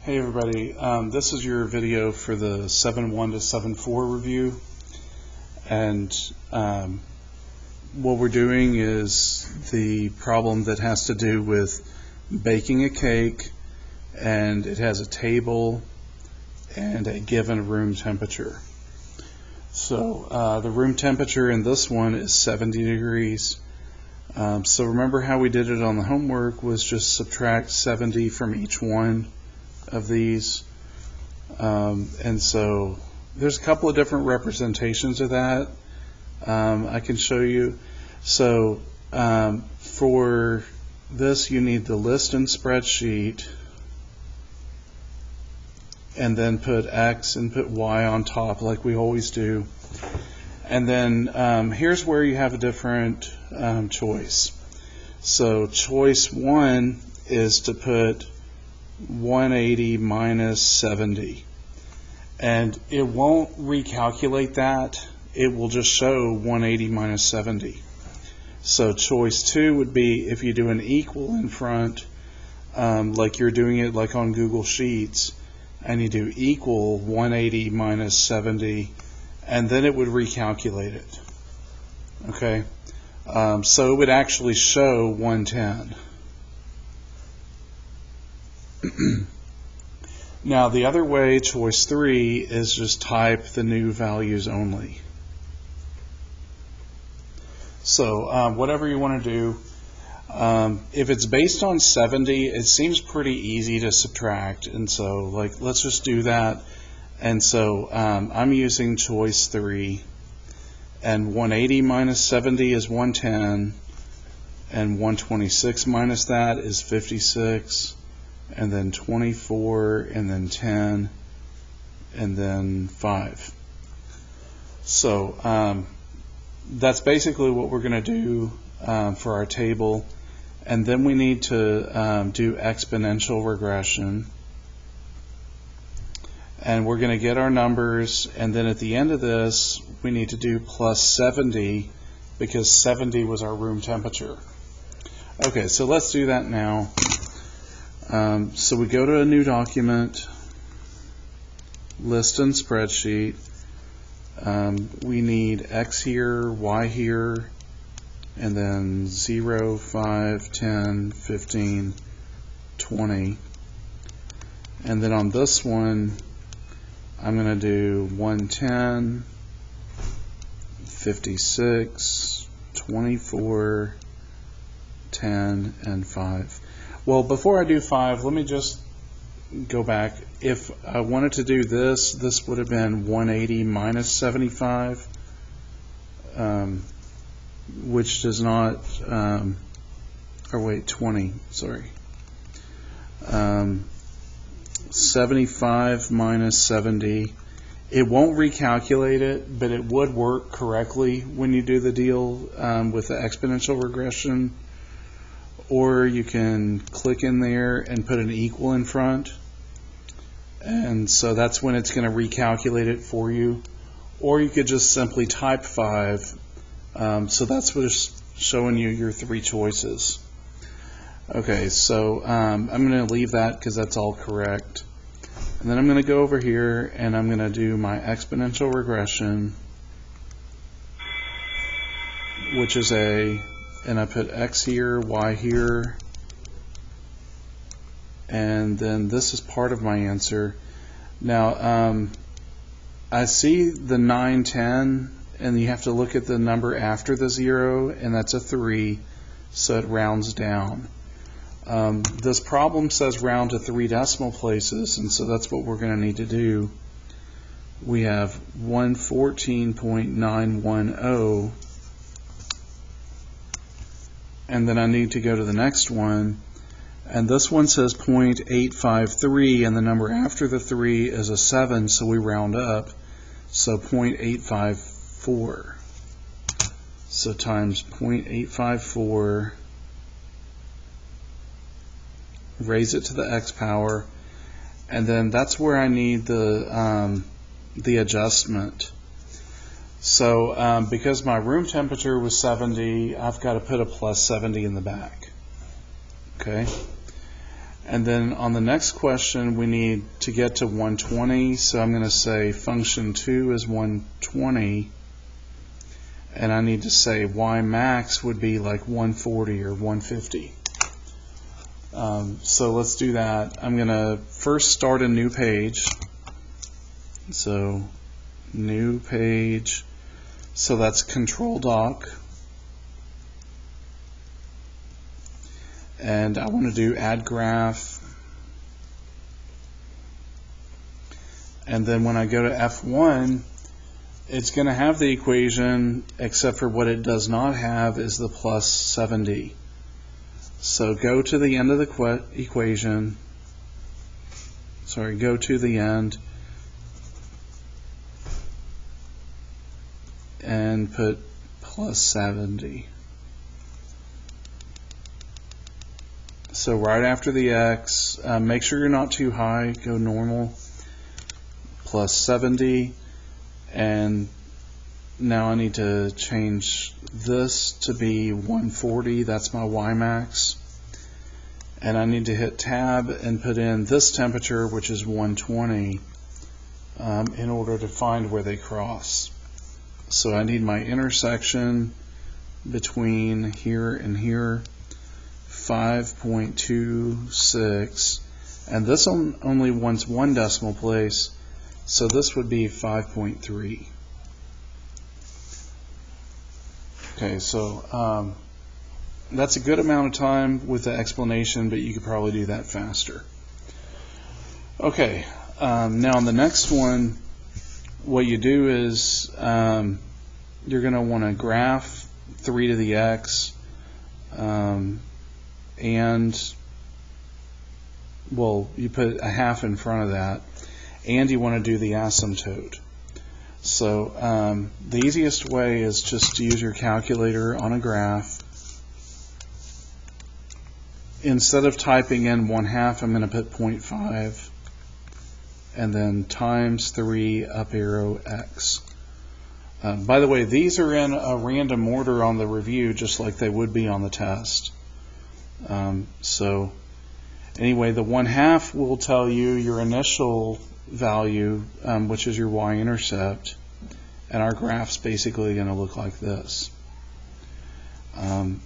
Hey everybody, this is your video for the 7.1 to 7.4 review, and what we're doing is the problem that has to do with baking a cake, and it has a table and a given room temperature. So the room temperature in this one is 70 degrees. So remember how we did it on the homework was just subtract 70 from each one of these, and so there's a couple of different representations of that. I can show you. So for this you need the list and spreadsheet, and then put X and put Y on top like we always do, and then here's where you have a different choice. So choice 1 is to put 180 minus 70, and it won't recalculate that, it will just show 180 minus 70. So choice 2 would be if you do an equal in front, like you're doing it like on Google Sheets, and you do equal 180 minus 70, and then it would recalculate it. Okay, so it would actually show 110. Now the other way, choice 3, is just type the new values only. So whatever you want to do, if it's based on 70, it seems pretty easy to subtract, and so let's just do that. And so I'm using choice 3, and 180 minus 70 is 110, and 126 minus that is 56, and then 24, and then 10, and then 5. So that's basically what we're going to do for our table. And then we need to do exponential regression. And we're going to get our numbers, and then at the end of this we need to do plus 70 because 70 was our room temperature. Okay, so let's do that now. So we go to a new document, list and spreadsheet. We need X here, Y here, and then 0, 5, 10, 15, 20. And then on this one, I'm going to do 110, 56, 24, 10, and 5. Well, before I do 5, let me just go back. If I wanted to do this, this would have been 180 minus 75, which does not, or wait, 20, sorry. 75 minus 70. It won't recalculate it, but it would work correctly when you do the deal with the exponential regression. Or you can click in there and put an equal in front, and so that's when it's going to recalculate it for you. Or you could just simply type 5. So that's what's showing you your 3 choices. Okay, so I'm going to leave that because that's all correct. And then I'm going to go over here and I'm going to do my exponential regression, which is and I put X here, Y here, and then this is part of my answer. Now I see the 9, 10, and you have to look at the number after the 0, and that's a 3, so it rounds down. This problem says round to 3 decimal places, and so that's what we're going to need to do. We have 114.910, and then I need to go to the next one, and this one says 0.853, and the number after the 3 is a 7, so we round up, so 0.854. So times 0.854, raise it to the x power, and then that's where I need the adjustment. So because my room temperature was 70, I've got to put a plus 70 in the back. Okay, And then on the next question, we need to get to 120, so I'm going to say function 2 is 120, and I need to say y max would be like 140 or 150. So let's do that. I'm going to first start a new page. So new page, so that's control doc. And I want to do add graph, and then when I go to F1, it's going to have the equation, except for what it does not have is the plus 70. So go to the end of the equation, go to the end and put plus 70. So right after the x, make sure you're not too high, go normal, plus 70, and now I need to change this to be 140, that's my y max, and I need to hit tab and put in this temperature, which is 120, in order to find where they cross. So I need my intersection between here and here, 5.26, and this only wants one decimal place, so this would be 5.3. Okay, so that's a good amount of time with the explanation, but you could probably do that faster. Okay, now on the next one, what you do is you're going to want to graph 3 to the x, and, well, you put a half in front of that, and you want to do the asymptote. So the easiest way is just to use your calculator on a graph. Instead of typing in 1/2, I'm going to put 0.5, and then times 3 up arrow x. By the way, these are in a random order on the review, just like they would be on the test. So anyway, the 1/2 will tell you your initial value, which is your y-intercept, and our graph's basically going to look like this.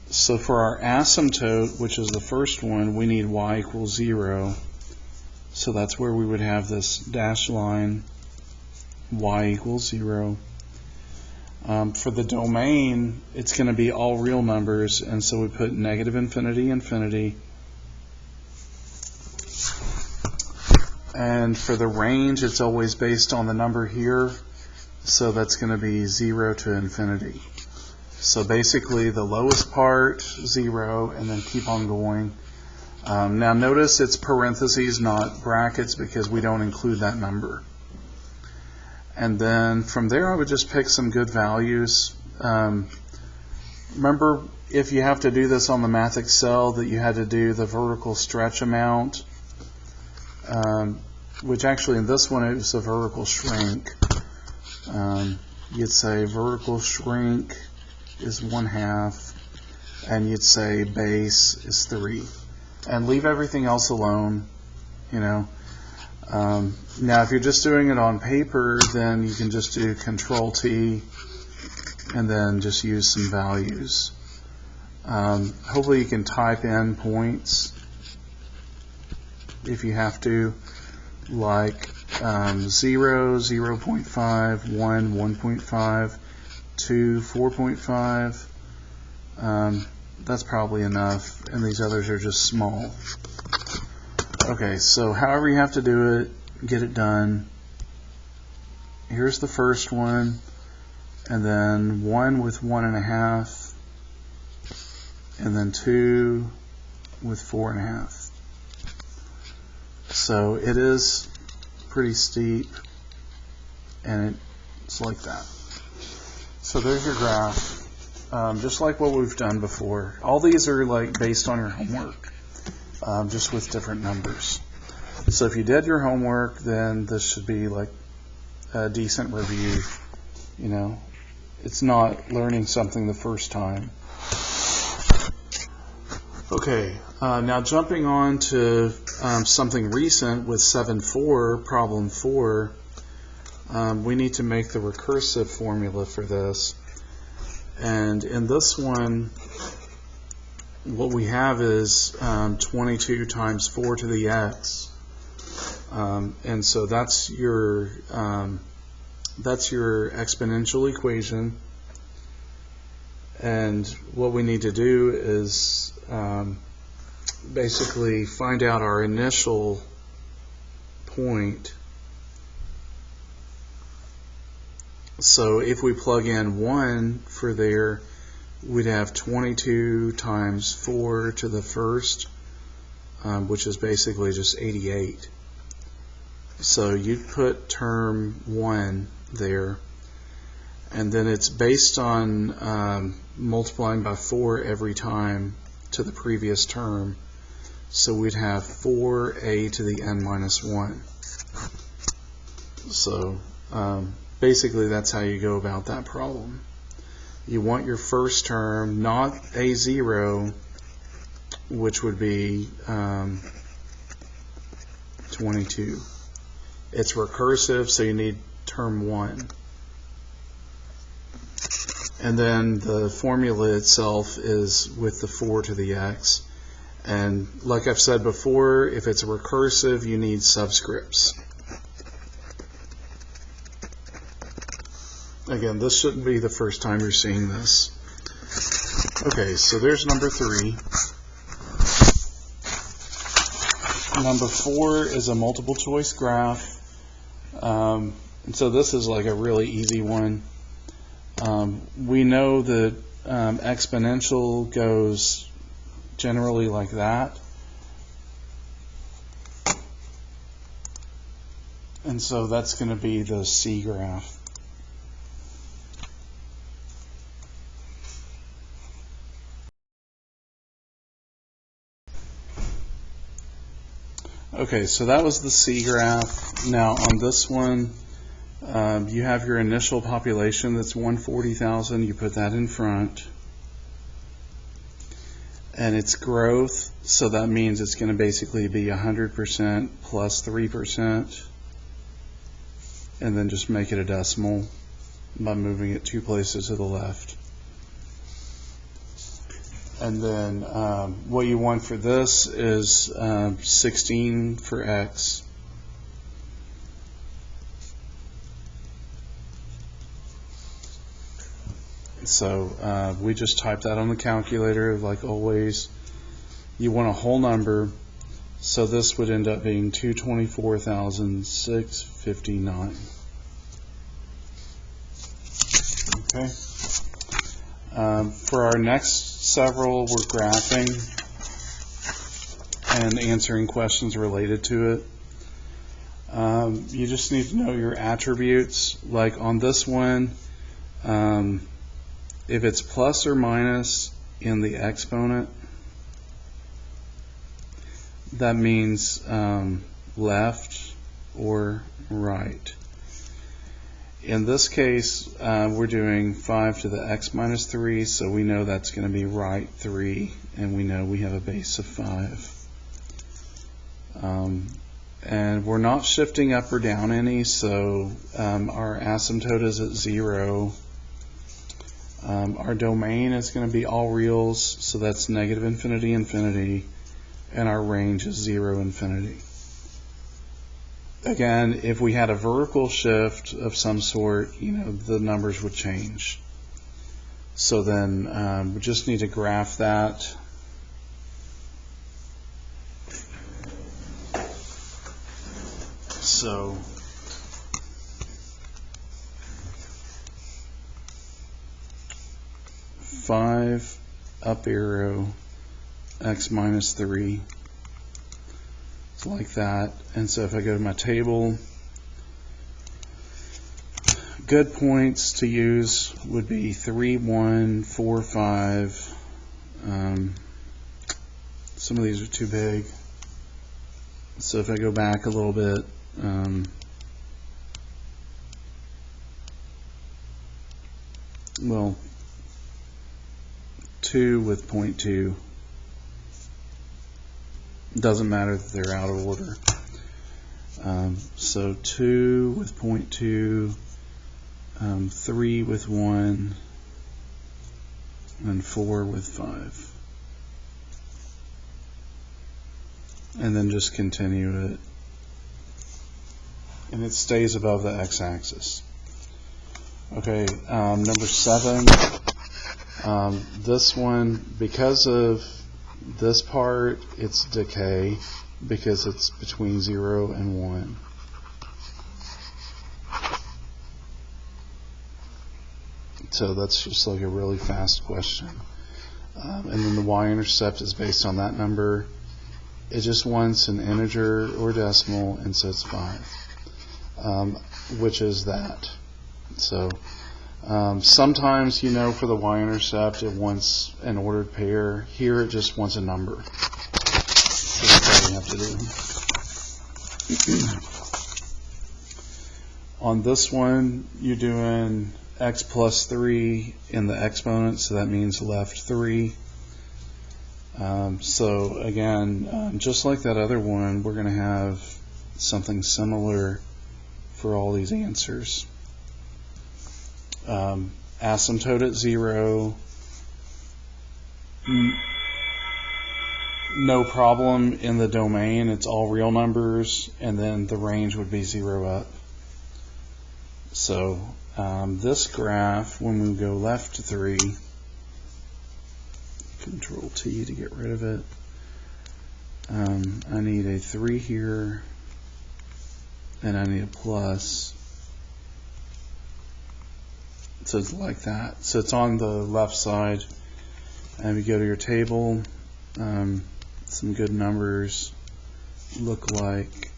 So for our asymptote, which is the first one, we need y equals 0. So that's where we would have this dashed line, y equals 0. For the domain, it's going to be all real numbers, and so we put negative infinity, infinity. And for the range, it's always based on the number here, so that's going to be 0 to infinity. So basically the lowest part, 0, and then keep on going. Now notice it's parentheses, not brackets, because we don't include that number. And then from there I would just pick some good values. Remember, if you have to do this on the Math Excel, that you had to do the vertical stretch amount, which actually in this one it was a vertical shrink. You'd say vertical shrink is 1/2, and you'd say base is 3. And leave everything else alone, you know. Now if you're just doing it on paper, then you can just do Control-T and then just use some values. Hopefully you can type in points if you have to, like 0, 0.5, 1, 1.5, 2, 4.5. That's probably enough, and these others are just small. Okay, so however you have to do it, get it done. Here's the first one, and then 1 with 1.5, and then 2 with 4.5. So it is pretty steep, and it's like that. So there's your graph. Just like what we've done before. All these are like based on your homework, just with different numbers. So if you did your homework, then this should be like a decent review. You know, it's not learning something the first time. Okay, now jumping on to something recent with 7.4, problem 4, we need to make the recursive formula for this. And in this one, what we have is 22 times 4 to the x. And so that's your exponential equation. And what we need to do is basically find out our initial point. So if we plug in 1 for there, we'd have 22 times 4 to the first, which is basically just 88. So you'd put term 1 there, and then it's based on multiplying by 4 every time to the previous term. So we'd have 4a to the n minus 1. So basically that's how you go about that problem. You want your first term, not a0, which would be 22. It's recursive, so you need term 1. And then the formula itself is with the 4 to the x. And like I've said before, if it's a recursive, you need subscripts. Again, this shouldn't be the first time you're seeing this. Okay, so there's number 3. Number 4 is a multiple choice graph. And so this is like a really easy one. We know that exponential goes generally like that. And so that's going to be the C graph. Okay, so that was the C graph. Now on this one, you have your initial population that's 140,000. You put that in front. And its growth, so that means it's going to basically be 100% plus 3%. And then just make it a decimal by moving it 2 places to the left. And then what you want for this is 16 for x. So we just type that on the calculator like always. You want a whole number, so this would end up being 224,659. Okay. For our next several, we're graphing and answering questions related to it. You just need to know your attributes. Like on this one, if it's plus or minus in the exponent, that means left or right. In this case, we're doing 5 to the x minus 3, so we know that's going to be right 3, and we know we have a base of 5. And we're not shifting up or down any, so our asymptote is at 0. Our domain is going to be all reals, so that's negative infinity, infinity, and our range is 0, infinity. Again, if we had a vertical shift of some sort, the numbers would change. So then we just need to graph that. So five up arrow x minus 3. Like that. And so if I go to my table, good points to use would be 3, 1, 4, 5. Some of these are too big. So if I go back a little bit, well, 2 with 0.2. Doesn't matter that they're out of order. So 2 with 0.2, 3 with 1, and 4 with 5. And then just continue it. And it stays above the x-axis. Okay, number 7. This one, because of this part, it's decay, because it's between 0 and 1. So that's just like a really fast question. And then the y-intercept is based on that number. It just wants an integer or decimal, and so it's 5, which is that. So sometimes, for the y-intercept, it wants an ordered pair. Here it just wants a number. So that's all we have to do. On this one, you're doing x plus 3 in the exponent, so that means left 3. So again, just like that other one, we're going to have something similar for all these answers. Asymptote at 0, no problem in the domain, it's all real numbers, and then the range would be 0 up. So this graph, when we go left 3, Control T to get rid of it, I need a 3 here, and I need a plus. So it's like that. So it's on the left side. And we go to your table. Some good numbers look like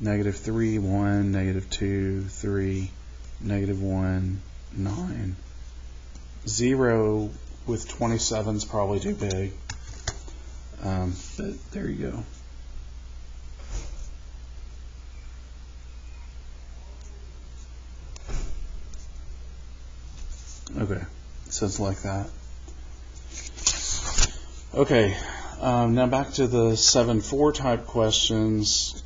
-3, 1, -2, 3, -1, 9. 0 with 27 is probably too big. But there you go. Okay, so it's like that. Okay, now back to the 7-4 type questions.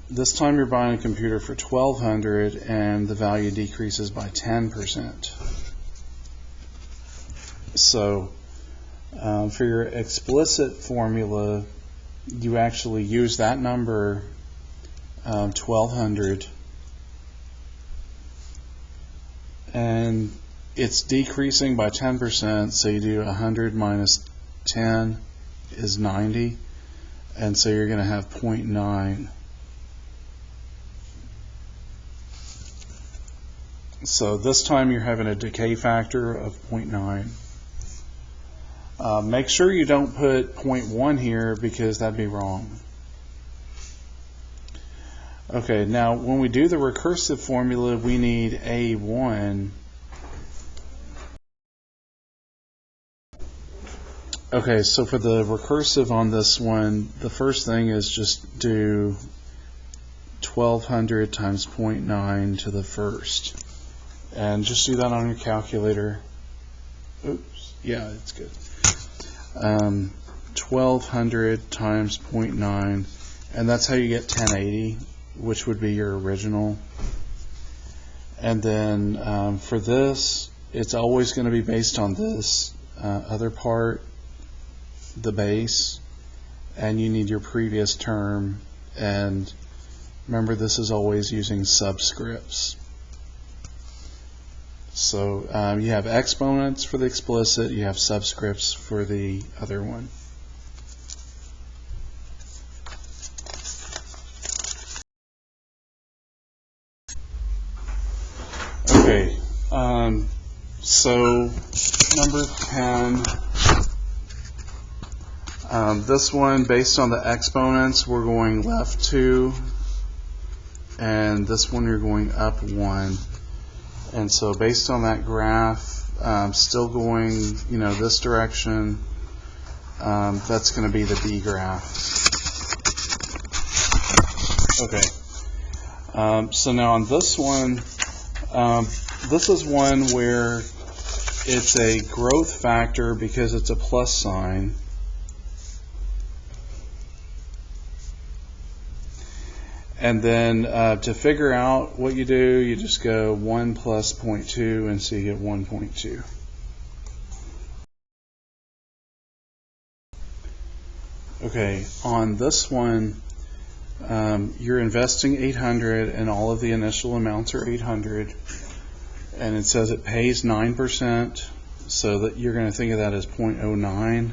This time you're buying a computer for $1,200 and the value decreases by 10%. So for your explicit formula, you actually use that number, 1,200, and it's decreasing by 10%, so you do 100 minus 10 is 90, and so you're going to have 0.9. So this time you're having a decay factor of 0.9. Make sure you don't put 0.1 here, because that'd be wrong. Okay, now when we do the recursive formula, we need A1. Okay, so for the recursive on this one, the first thing is just do 1,200 times 0.9 to the first. And just do that on your calculator. Oops, yeah, it's good. 1,200 times 0.9, and that's how you get 1080, which would be your original. And then for this, it's always going to be based on this other part, the base, and you need your previous term. And remember, this is always using subscripts. So you have exponents for the explicit, you have subscripts for the other one. Okay, so number 10, this one, based on the exponents, we're going left 2, and this one you're going up 1. And so based on that graph, still going, this direction, that's going to be the B graph. Okay. So now on this one, this is one where it's a growth factor because it's a plus sign. And then to figure out what you do, you just go 1 plus 0.2, and so you get 1.2. Okay, on this one, you're investing 800, and all of the initial amounts are 800, and it says it pays 9%, so that you're going to think of that as 0.09,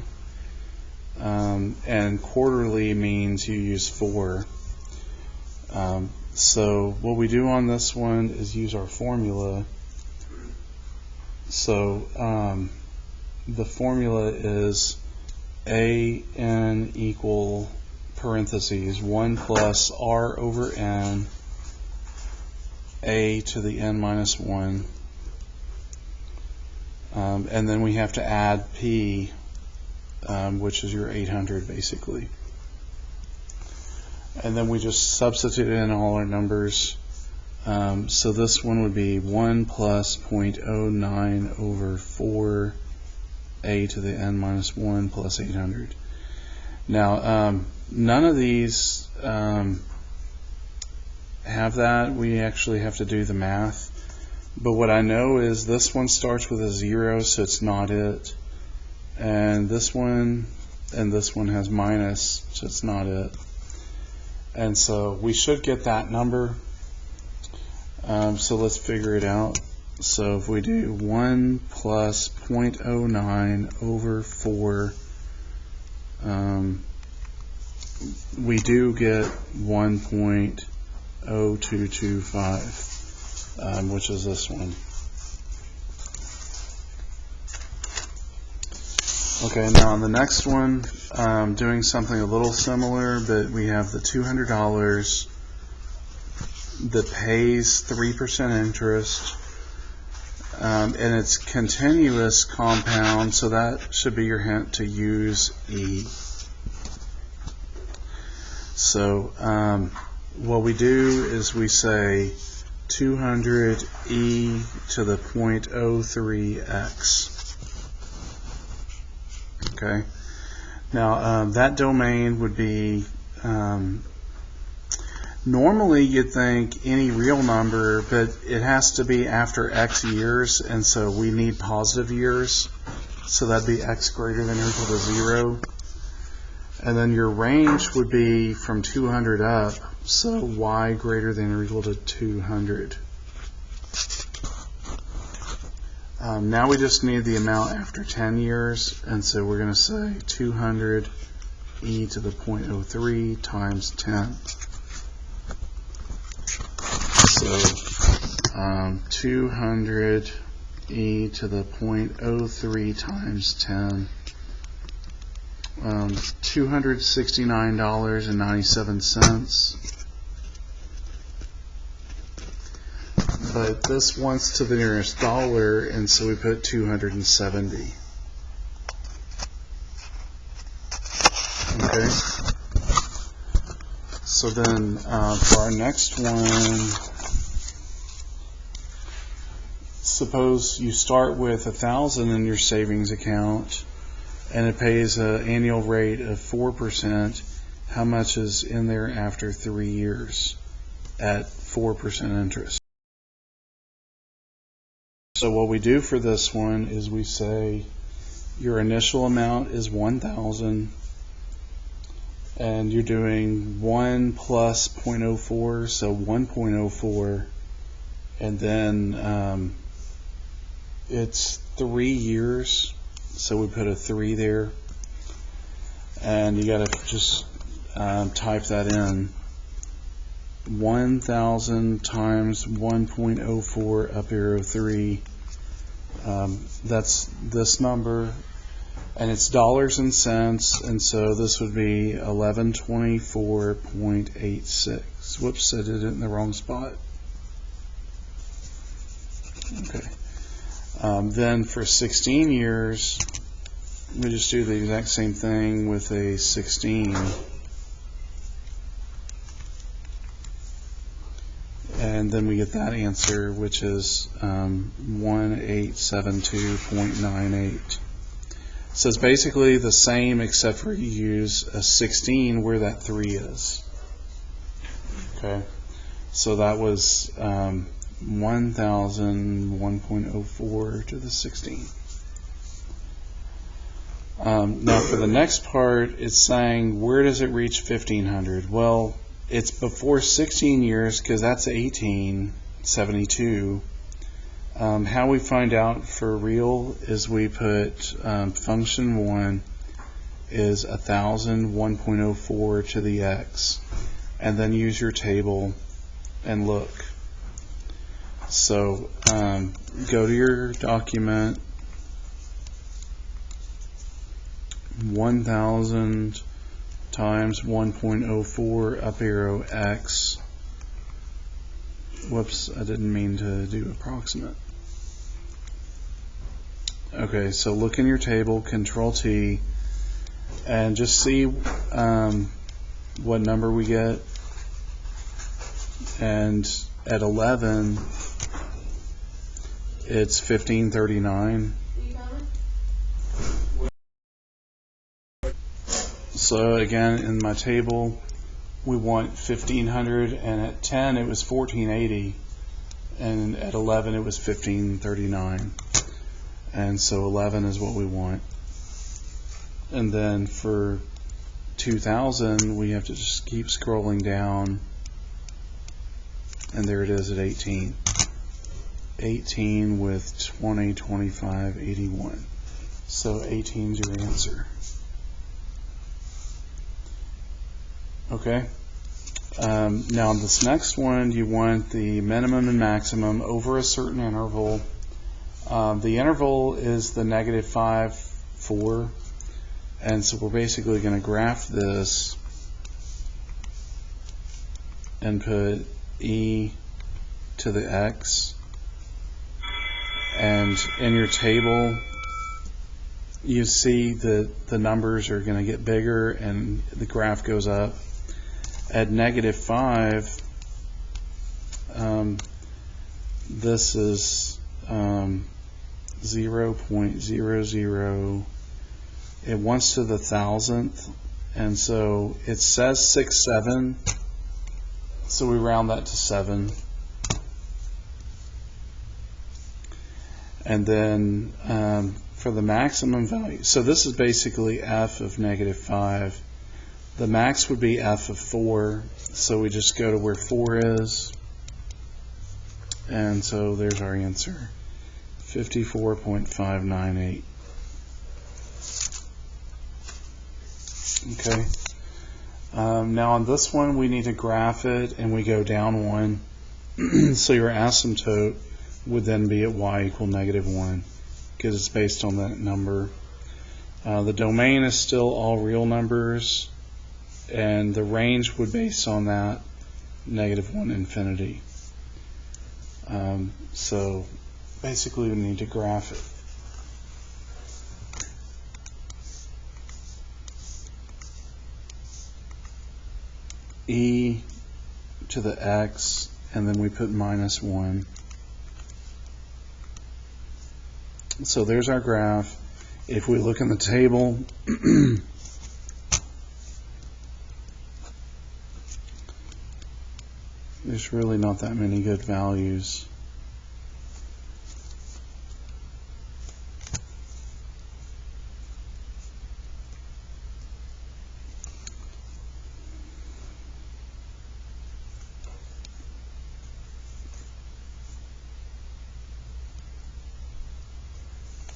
and quarterly means you use 4. So what we do on this one is use our formula. So the formula is AN equal parentheses 1 plus R over N A to the N minus 1, and then we have to add P, which is your 800 basically. And then we just substitute in all our numbers. So this one would be 1 plus 0.09 over 4 a to the n minus 1 plus 800. Now, none of these have that. We actually have to do the math. But what I know is this one starts with a 0, so it's not it. And this one has minus, so it's not it. And so we should get that number. So let's figure it out. So if we do 1 plus 0.09 over 4, we do get 1.0225, which is this one. Okay, now on the next one, doing something a little similar, but we have the $200 that pays 3% interest, and it's continuous compound, so that should be your hint to use E. So what we do is we say 200 e to the 0.03x. Okay. Now that domain would be, normally you'd think any real number, but it has to be after x years, and so we need positive years. So that'd be x greater than or equal to 0. And then your range would be from 200 up, so y greater than or equal to 200. Now we just need the amount after 10 years, and so we're going to say 200 e to the 0.03 times 10. So 200 e to the 0.03 times 10. $269.97. But this wants to the nearest dollar, and so we put 270. Okay. So then for our next one, suppose you start with 1,000 in your savings account, and it pays an annual rate of 4%. How much is in there after 3 years at 4% interest? So what we do for this one is we say your initial amount is 1,000, and you're doing 1 plus 0.04, so 1.04, and then it's 3 years, so we put a 3 there, and you got to just type that in. 1,000 times 1.04 up arrow 3. That's this number, and it's dollars and cents, and so this would be 1124.86. Whoops, I did it in the wrong spot. Okay. Then for 16 years, we just do the exact same thing with a 16. And then we get that answer, which is 1872.98. So it's basically the same, except for you use a 16 where that 3 is. Okay, so that was 1,001.04 to the 16. Now for the next part, it's saying where does it reach 1,500? Well, it's before 16 years because that's 1872. How we find out for real is we put function 1 is 1,001.04 to the x, and then use your table and look. So go to your document, 1,000 times 1.04 up arrow x. Whoops, I didn't mean to do approximate. Okay, so look in your table, Control T, and just see what number we get. And at 11, it's 1,539. So again, in my table, we want 1,500, and at 10 it was 1,480, and at 11 it was 1,539. And so 11 is what we want. And then for 2,000, we have to just keep scrolling down, and there it is at 18. 18 with 20, 25, 81. So 18 is your answer. Okay. Now this next one, you want the minimum and maximum over a certain interval. The interval is the -5, 4, and so we're basically going to graph this and put e to the x, and in your table you see that the numbers are going to get bigger and the graph goes up. At -5, this is 0.00, it wants to the thousandth, and so it says 67, so we round that to 7. And then for the maximum value, so this is basically f of -5. The max would be f of 4, so we just go to where 4 is, and so there's our answer, 54.598. Okay. Now on this one, we need to graph it, and we go down 1. So your asymptote would then be at y equal -1, because it's based on that number. The domain is still all real numbers, and the range would base on that -1 infinity. So basically we need to graph it. E to the x, and then we put -1. So there's our graph. If we look in the table, there's really not that many good values.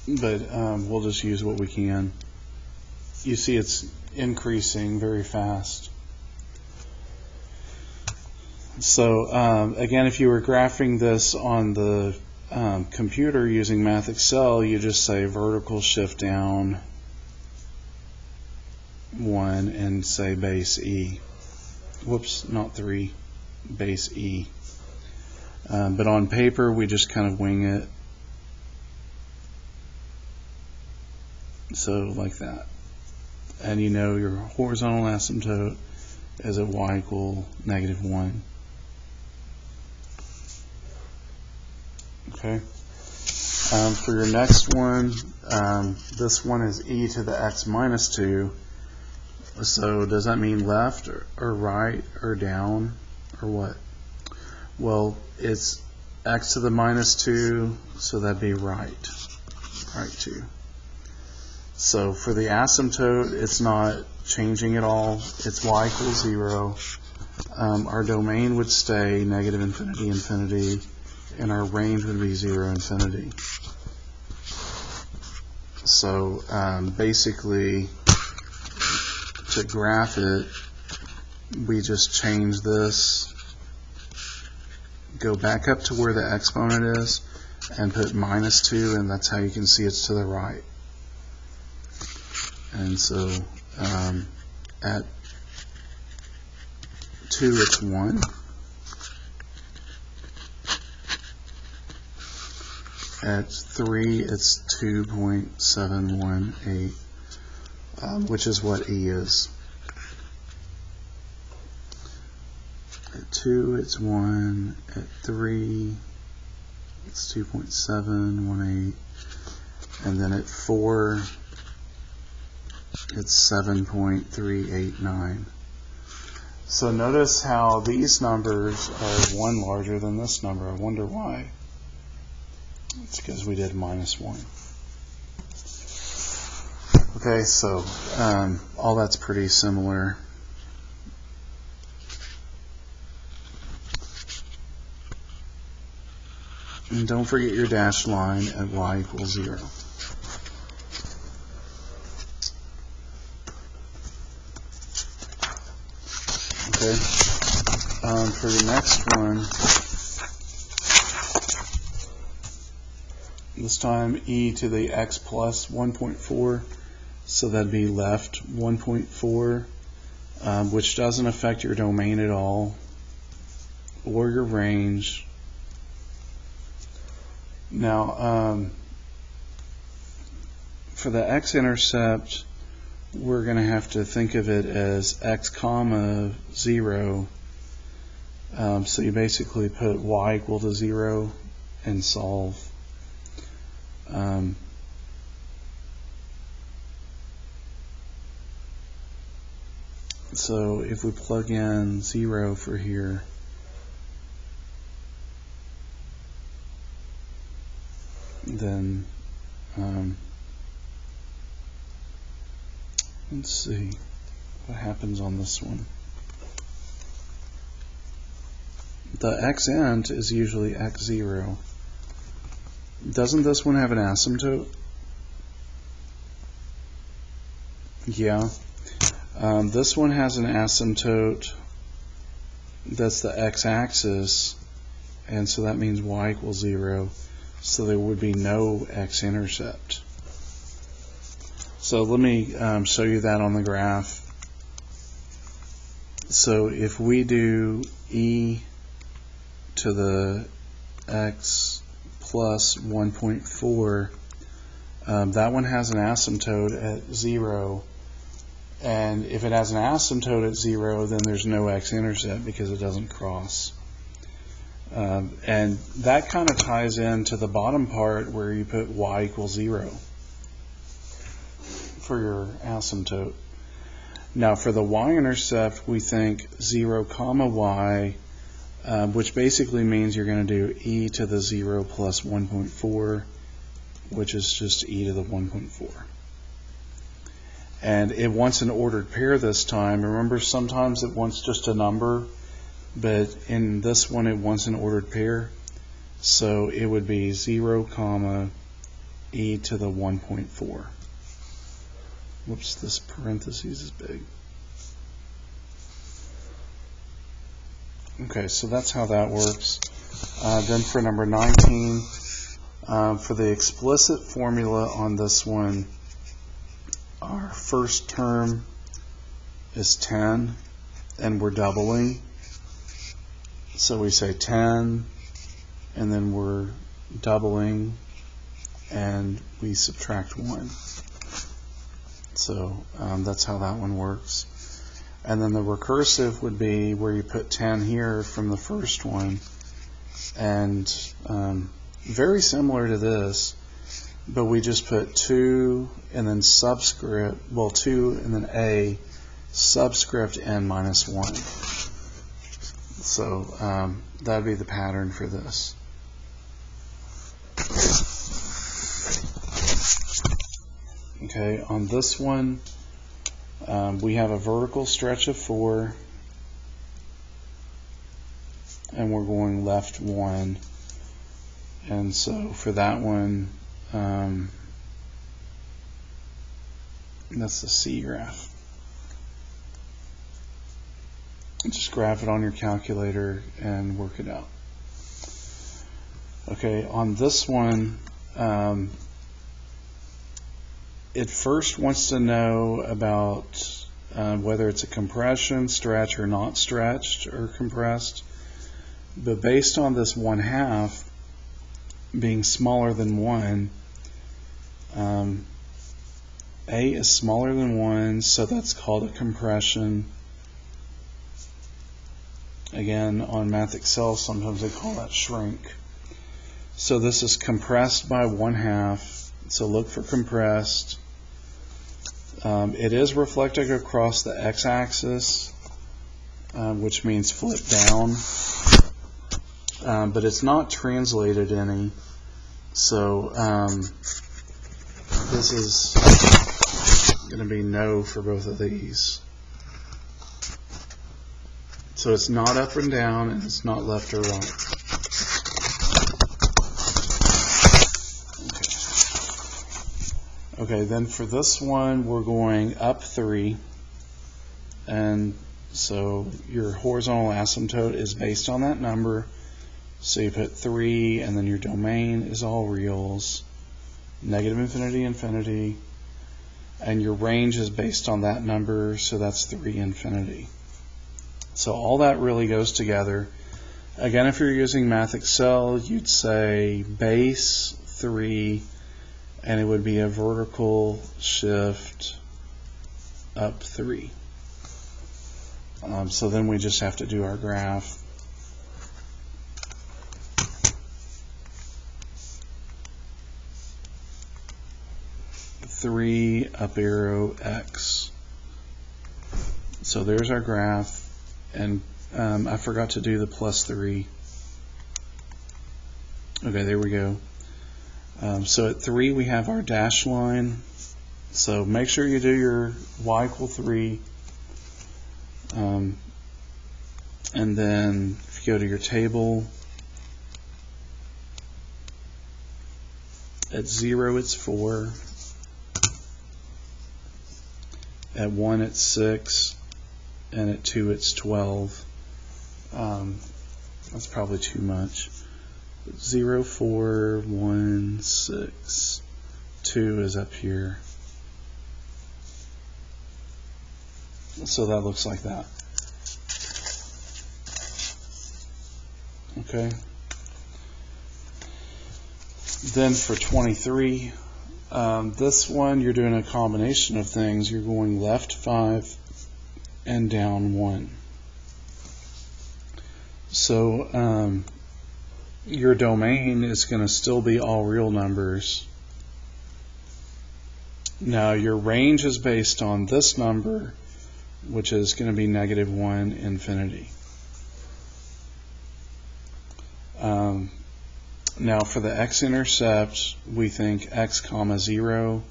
But we'll just use what we can. You see it's increasing very fast. So again, if you were graphing this on the computer using Math Excel, you just say vertical shift down 1 and say base E. Whoops, not 3, base E. But on paper, we just kind of wing it. So like that. And you know your horizontal asymptote is at y equal -1. Okay. For your next one, this one is e to the x -2. So does that mean left or right or down or what? Well, it's x to the minus 2, so that'd be right 2. So for the asymptote, it's not changing at all. It's y equals 0. Our domain would stay negative infinity, infinity, and our range would be 0, infinity. So basically, to graph it, we just change this, go back up to where the exponent is, and put minus 2, and that's how you can see it's to the right. And so at 2 it's 1. At 3 it's 2.718, which is what E is. At 2 it's 1. At 3 it's 2.718, and then at 4 it's 7.389. So notice how these numbers are 1 larger than this number. I wonder why. It's because we did minus 1. Okay, so all that's pretty similar. And don't forget your dashed line at y equals 0. Okay. For the next one, this time e to the x plus 1.4, so that'd be left 1.4, which doesn't affect your domain at all, or your range. Now, for the x-intercept, we're going to have to think of it as x comma 0. So you basically put y equal to 0 and solve. So if we plug in 0 for here, then let's see what happens on this one. The x-int is usually x0. Doesn't this one have an asymptote? Yeah. This one has an asymptote that's the x-axis, and so that means y equals 0. So there would be no x-intercept. So let me show you that on the graph. So if we do e to the x plus 1.4, that one has an asymptote at 0. And if it has an asymptote at 0, then there's no x-intercept because it doesn't cross. And that kind of ties into the bottom part where you put y equals 0 for your asymptote. Now for the y-intercept, we think 0 comma y, which basically means you're going to do e to the 0 plus 1.4, which is just e to the 1.4. And it wants an ordered pair this time. Remember, sometimes it wants just a number, but in this one it wants an ordered pair. So it would be 0 comma e to the 1.4. Whoops, this parentheses is big. Okay, so that's how that works. Then for number 19, for the explicit formula on this one, our first term is 10, and we're doubling. So we say 10, and then we're doubling, and we subtract 1. So that's how that one works. And then the recursive would be where you put 10 here from the first one, and very similar to this, but we just put 2 and then subscript, well, 2 and then a, subscript n minus 1. So that would be the pattern for this. Okay, on this one, we have a vertical stretch of 4, and we're going left 1. And so for that one, that's the C graph. Just graph it on your calculator and work it out. Okay, on this one, it first wants to know about whether it's a compression, stretch, or not stretched or compressed. But based on this 1/2 being smaller than 1, A is smaller than 1, so that's called a compression. Again, on Math Excel, sometimes they call that shrink. So this is compressed by 1/2, so look for compressed. It is reflecting across the x-axis, which means flip down, but it's not translated any. So this is going to be no for both of these. So it's not up and down, and it's not left or right. Okay, then for this one, we're going up 3, and so your horizontal asymptote is based on that number. So you put 3, and then your domain is all reals, negative infinity, infinity, and your range is based on that number, so that's 3, infinity. So all that really goes together. Again, if you're using Math Excel, you'd say base 3, and it would be a vertical shift up 3. So then we just have to do our graph. Three up arrow X. So there's our graph, and I forgot to do the +3. Okay, there we go. So at 3 we have our dash line. So make sure you do your y = 3. And then if you go to your table, at 0 it's 4. At 1 it's 6. And at 2 it's 12. That's probably too much. 0, 4, 1, 6, 2 is up here. So that looks like that. Okay. Then for 23, this one you're doing a combination of things. You're going left 5 and down 1. So your domain is going to still be all real numbers. Now your range is based on this number, which is going to be -1, infinity. Now for the x-intercept, we think x, 0,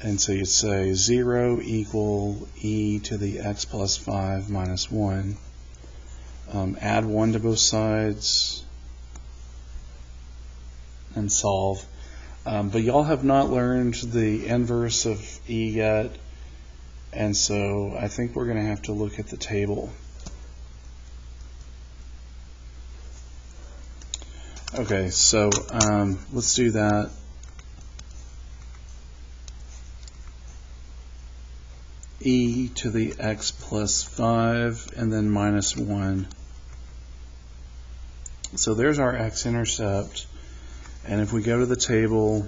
and so you'd say 0 equal e to the x plus 5 minus 1. Add 1 to both sides and solve. But y'all have not learned the inverse of e yet, and so I think we're going to have to look at the table. Okay, so let's do that. E to the x plus 5 and then minus 1. So there's our x-intercept. And if we go to the table,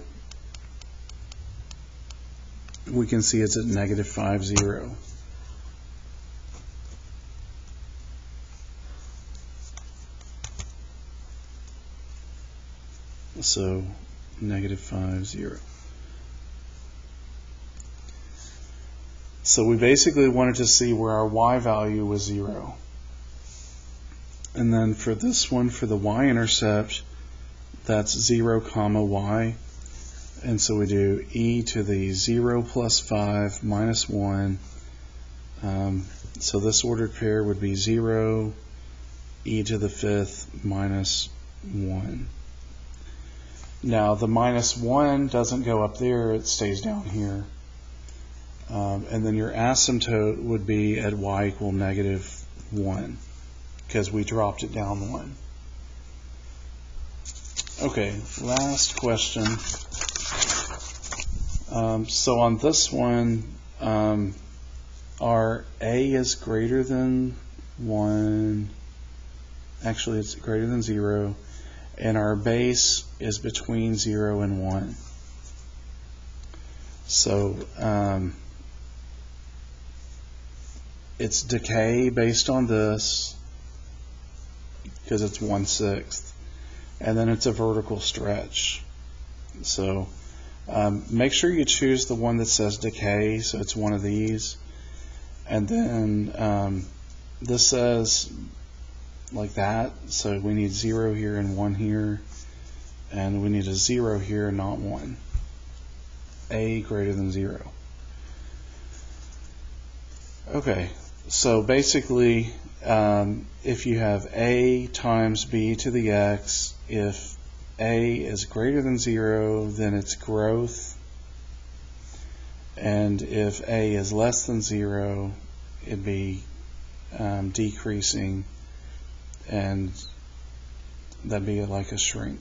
we can see it's at -5, 0. So -5, 0. So we basically wanted to see where our y value was 0. And then for this one, for the y-intercept, that's 0, comma y. And so we do e to the 0 plus 5 minus 1. So this ordered pair would be 0, e to the 5th minus 1. Now the minus 1 doesn't go up there, it stays down here. And then your asymptote would be at y equal negative 1, because we dropped it down 1. Okay, last question. So on this one, our a is greater than 1, actually it's greater than 0, and our base is between 0 and 1. So it's decay based on this, because it's 1/6, and then it's a vertical stretch. So make sure you choose the one that says decay, so it's one of these. And then this says like that, so we need 0 here and 1 here, and we need a 0 here and not 1. A greater than 0. Okay, so basically if you have a times b to the x, if a is greater than 0, then it's growth, and if a is less than 0, it'd be decreasing, and that'd be like a shrink.